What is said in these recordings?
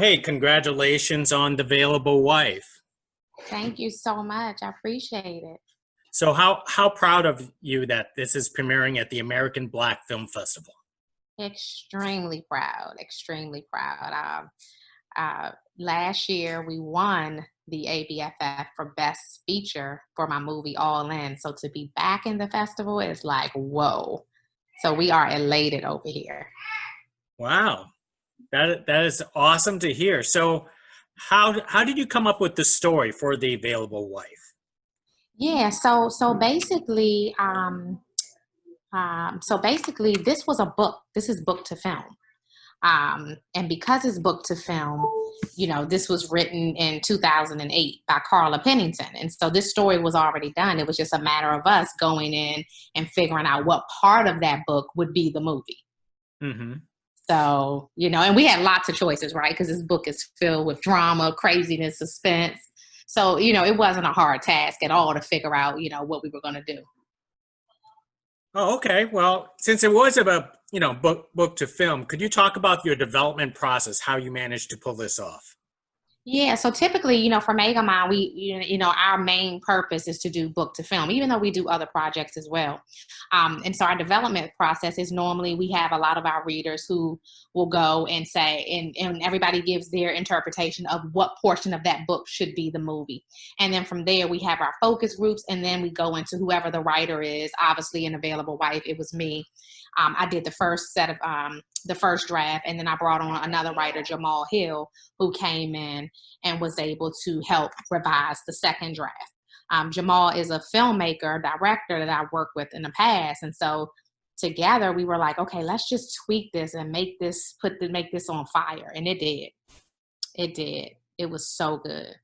Hey, congratulations on The Available Wife. Thank you so much. I appreciate it. So how proud of you that this is premiering at the American Black Film Festival? Extremely proud. Extremely proud. Last year we won the ABFF for Best Feature for my movie All In. So to be back in the festival is like, whoa. So we are elated over here. Wow. That is awesome to hear. So how did you come up with the story for The Available Wife? Yeah, so basically, this was a book. This is book to film. And because it's book to film, this was written in 2008 by Carla Pennington. And so this story was already done. It was just a matter of us going in and figuring out what part of that book would be the movie. Mm-hmm. So, and we had lots of choices, right? Because this book is filled with drama, craziness, suspense. So, it wasn't a hard task at all to figure out, what we were going to do. Oh, okay. Well, since it was about, book to film, could you talk about your development process, how you managed to pull this off? Yeah, so typically, for Megamind, our main purpose is to do book to film, even though we do other projects as well. And so our development process is normally we have a lot of our readers who will go and say, and everybody gives their interpretation of what portion of that book should be the movie. And then from there, we have our focus groups, and then we go into whoever the writer is. Obviously, an Available Wife, it was me. I did the first set of the first draft, and then I brought on another writer, Jamal Hill, who came in and was able to help revise the second draft. Jamal is a filmmaker, director that I worked with in the past, and so together we were like, okay, let's just tweak this and make this on fire, and it did. It did. It was so good.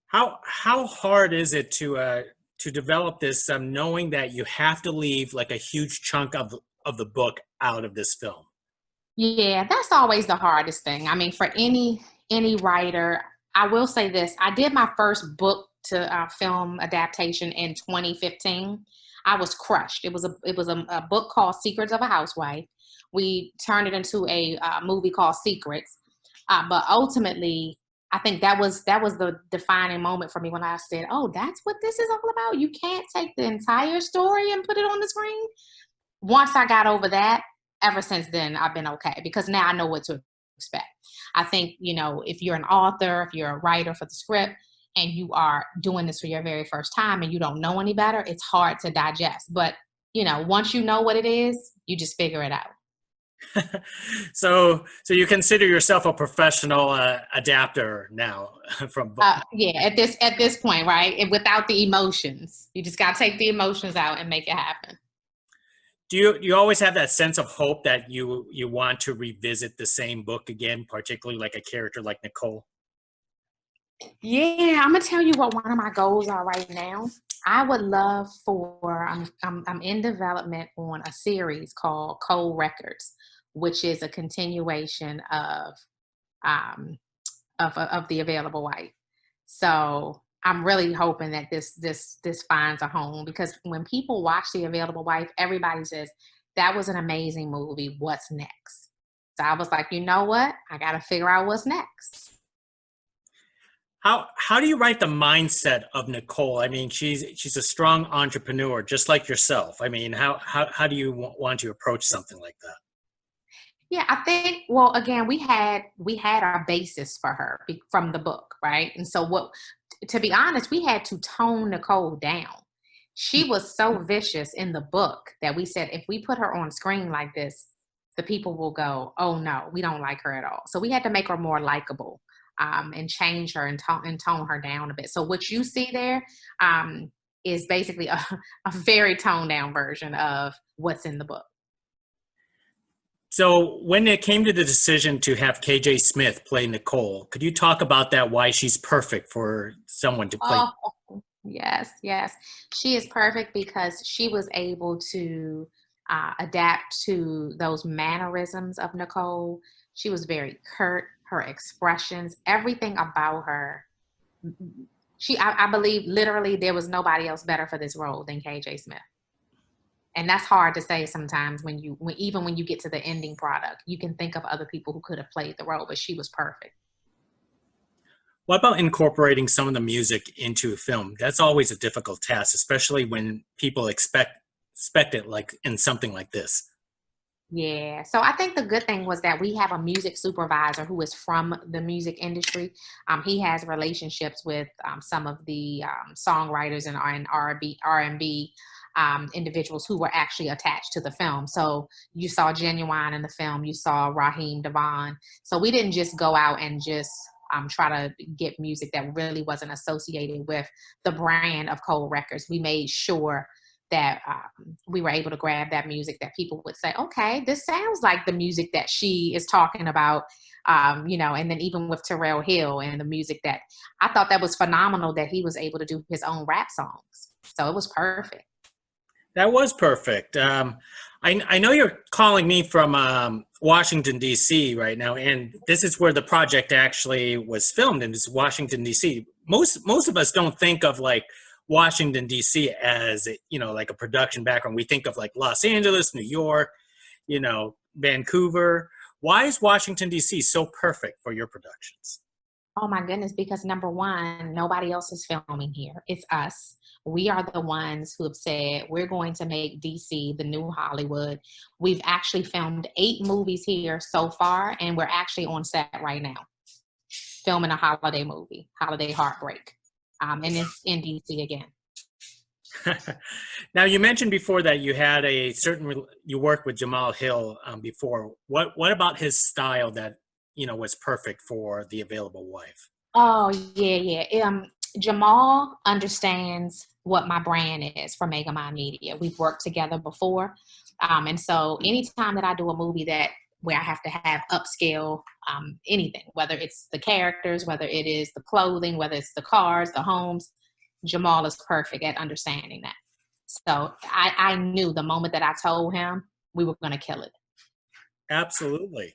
How hard is it to develop this, knowing that you have to leave like a huge chunk of the book out of this film? Yeah, that's always the hardest thing. I mean, for any writer, I will say this: I did my first book to film adaptation in 2015. I was crushed. It was a book called Secrets of a Housewife. We turned it into a movie called Secrets, but ultimately, I think that was the defining moment for me when I said, "Oh, that's what this is all about. You can't take the entire story and put it on the screen." Once I got over that, ever since then, I've been okay because now I know what to expect. I think, if you're an author, if you're a writer for the script, and you are doing this for your very first time and you don't know any better, it's hard to digest. But, once you know what it is, you just figure it out. So you consider yourself a professional adapter now from book. Yeah, at this point, right? Without the emotions, you just got to take the emotions out and make it happen. Do you always have that sense of hope that you want to revisit the same book again, particularly like a character like Nicole? Yeah, I'm gonna tell you what one of my goals are right now. I would love for I'm in development on a series called Cold Records, which is a continuation um of the Available Wife. So I'm really hoping that this finds a home because when people watch the Available Wife, everybody says that was an amazing movie. What's next? So I was like, you know what? I got to figure out what's next. How do you write the mindset of Nicole? I mean, she's a strong entrepreneur, just like yourself. I mean, how do you want to approach something like that? Yeah, I think. Well, again, we had our basis for her from the book, right? And so, to be honest, we had to tone Nicole down. She was so vicious in the book that we said if we put her on screen like this, the people will go, "Oh no, we don't like her at all." So we had to make her more likable, and change her and tone her down a bit. So what you see there is basically a very toned down version of what's in the book. So when it came to the decision to have KJ Smith play Nicole, could you talk about that? Why she's perfect for someone to play? Oh, yes, yes. She is perfect because she was able to adapt to those mannerisms of Nicole. She was very curt, her expressions, everything about her. I believe literally there was nobody else better for this role than KJ Smith. And that's hard to say sometimes even when you get to the ending product, you can think of other people who could have played the role, but she was perfect. What about incorporating some of the music into a film? That's always a difficult task, especially when people expect it like in something like this. Yeah. So I think the good thing was that we have a music supervisor who is from the music industry. He has relationships with some of the songwriters and R&B individuals who were actually attached to the film. So you saw Genuine in the film. You saw Raheem Devon. So we didn't just go out and just try to get music that really wasn't associated with the brand of Cole Records. We made sure that we were able to grab that music that people would say, okay, this sounds like the music that she is talking about, and then even with Terrell Hill and the music that I thought that was phenomenal that he was able to do his own rap songs. So it was perfect. That was perfect. I know you're calling me from Washington, D.C. right now, and this is where the project actually was filmed, and it's Washington, D.C. Most of us don't think of like Washington, D.C. as, like a production background. We think of like Los Angeles, New York, Vancouver. Why is Washington, D.C. so perfect for your productions? Oh my goodness, because number one, nobody else is filming here. It's us. We are the ones who have said we're going to make DC the new Hollywood. We've actually filmed 8 movies here so far, and we're actually on set right now, filming a holiday movie, Holiday Heartbreak. And it's in DC again. Now, you mentioned before that you had you worked with Jamal Hill before. What about his style that was perfect for The Available Wife? Oh yeah. Jamal understands what my brand is for Megamind Media. We've worked together before, and so anytime that I do a movie where I have to have upscale anything, whether it's the characters, whether it is the clothing, whether it's the cars, the homes, Jamal is perfect at understanding that. So I knew the moment that I told him we were going to kill it. Absolutely.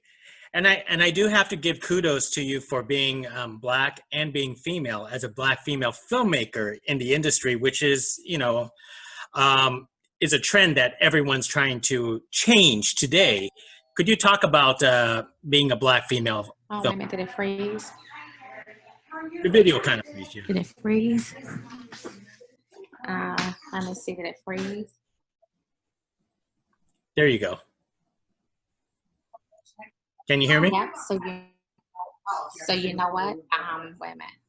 And I do have to give kudos to you for being Black and being female as a Black female filmmaker in the industry, which is, is a trend that everyone's trying to change today. Could you talk about being a Black female? Oh, wait a minute, did it freeze? The video kind of freeze, yeah. Did it freeze? Let me see, did it freeze? There you go. Can you hear me? Yeah, so you know what? Wait a minute.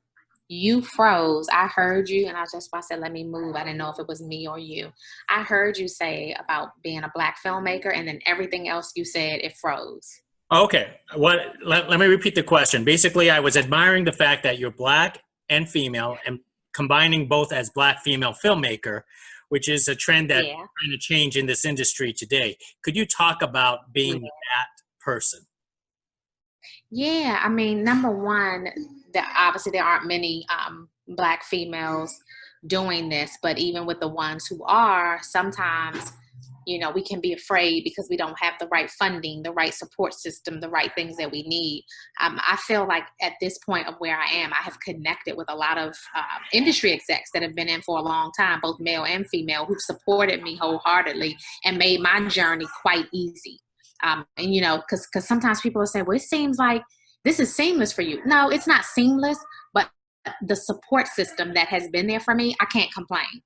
You froze. I heard you, and I said, let me move. I didn't know if it was me or you. I heard you say about being a Black filmmaker, and then everything else you said, it froze. Okay. Let me repeat the question. Basically, I was admiring the fact that you're Black and female and combining both as Black female filmmaker, which is a trend that's trying to change in this industry today. Could you talk about being that person? Yeah, I mean, number one, obviously there aren't many Black females doing this, but even with the ones who are, sometimes, we can be afraid because we don't have the right funding, the right support system, the right things that we need. I feel like at this point of where I am, I have connected with a lot of industry execs that have been in for a long time, both male and female, who've supported me wholeheartedly and made my journey quite easy. And, because sometimes people will say, well, it seems like this is seamless for you. No, it's not seamless, but the support system that has been there for me, I can't complain.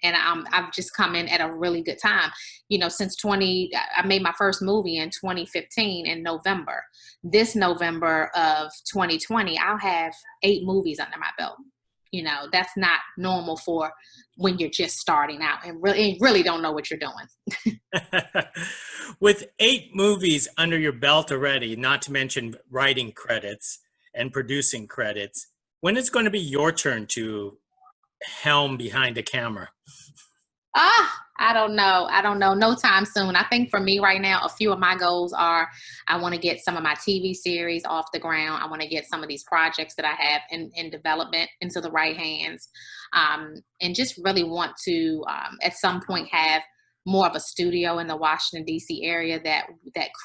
And I've just come in at a really good time. I made my first movie in 2015 in November. This November of 2020, I'll have 8 movies under my belt. That's not normal for when you're just starting out and really don't know what you're doing. With 8 movies under your belt already, not to mention writing credits and producing credits, when is it going to be your turn to helm behind the camera? I don't know. No time soon. I think for me right now, a few of my goals are I want to get some of my TV series off the ground. I want to get some of these projects that I have in development into the right hands. And just really want to, at some point, have more of a studio in the Washington, D.C. area that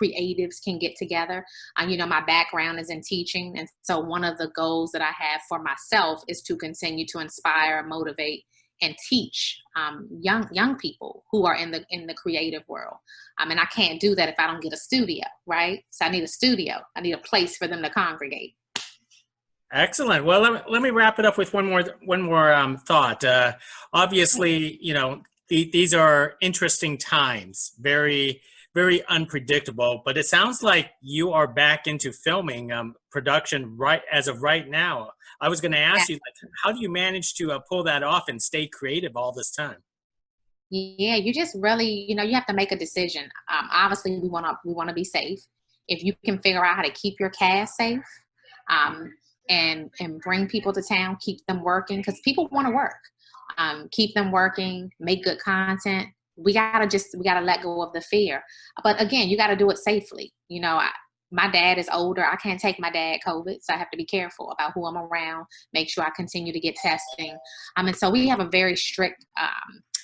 creatives can get together. My background is in teaching. And so one of the goals that I have for myself is to continue to inspire, motivate, and teach young people who are in the creative world. And I can't do that if I don't get a studio, right? So I need a studio. I need a place for them to congregate. Excellent. Well, let me wrap it up with one more thought. Obviously, these are interesting times, very, very unpredictable. But it sounds like you are back into filming production right as of right now. I was going to ask you, like, how do you manage to pull that off and stay creative all this time? Yeah, you just really, you have to make a decision. Obviously, we want to be safe. If you can figure out how to keep your cast safe, and bring people to town, keep them working, because people want to work. Keep them working, make good content. We gotta let go of the fear. But again, you got to do it safely. My dad is older. I can't take my dad COVID, so I have to be careful about who I'm around. Make sure I continue to get testing. And so we have a very strict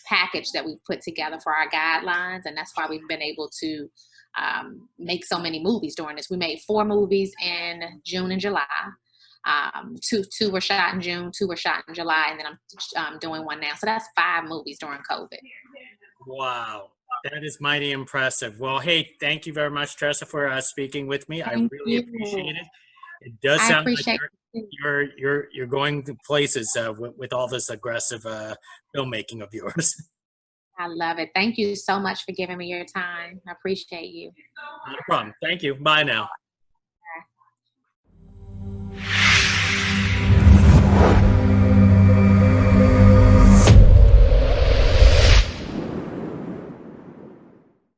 package that we've put together for our guidelines, and that's why we've been able to make so many movies during this. We made 4 movies in June and July. Two were shot in June, 2 were shot in July, and then I'm doing one now. So that's 5 movies during COVID. Wow, that is mighty impressive. Well, hey, thank you very much, Tressa, for speaking with me. I really appreciate it. It does sound like you're going to places with all this aggressive filmmaking of yours. I love it. Thank you so much for giving me your time. I appreciate you. Not a problem. Thank you. Bye now.